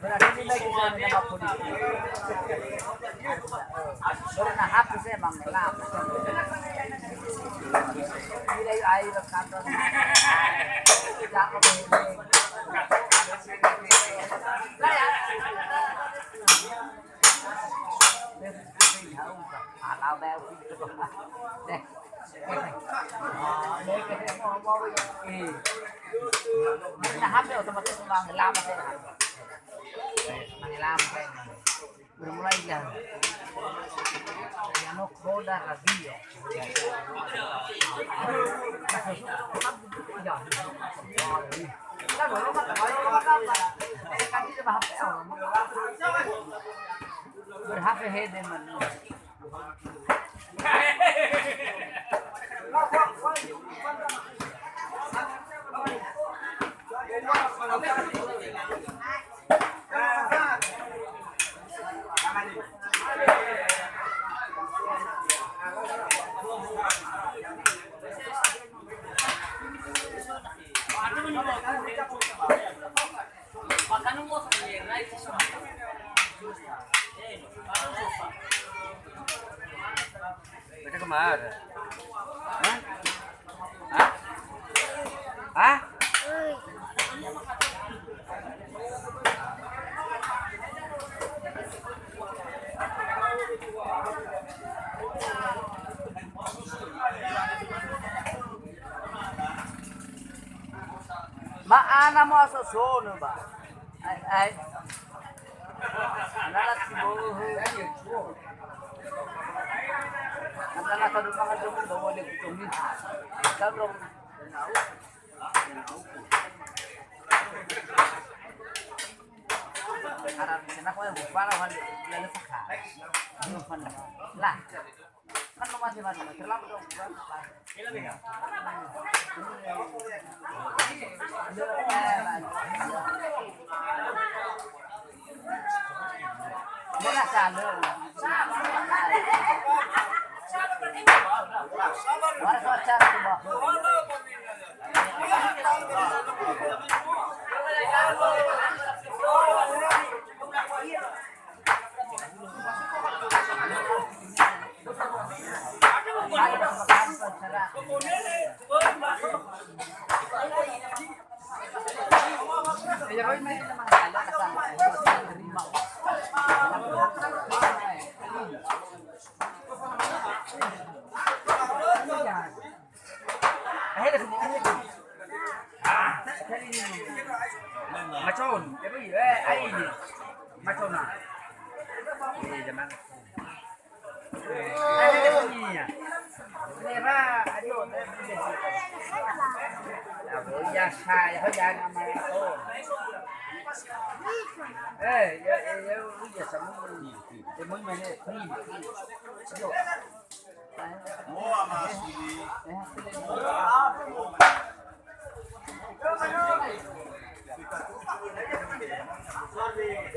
Berarti nilai kita nama polisi. Karena hapus saya mengelap. Nilai air kantor. Jangan boleh. Alau bel gitu. Deh. Nah, HP otomatis mengelam saya. Mengelam saya. Bermulai lah. Yang koda radio. Kita dulu mah apa? Kan di HP orang. Ber-HP hedeman. Mereka kemana? Hah? Hah? Maana mo sa sono ba? Ay. Analat si Boho. Antara sa mga dumong daw wala kutumin. Sabro. Karena kenapa para wali lalu pakar. Lah. Kan masih terlalu dong. Mana salah? Warga cara coba. Macon, cái gì ấy gì? Macon à? Gì vậy bạn? Đây cái gì nhỉ? Này ra ayo, đây cái gì? Là bữa da sai, hơi da nằm mà. Ê, bây giờ sống cái mới này phi. Mua mà gì? Sorry.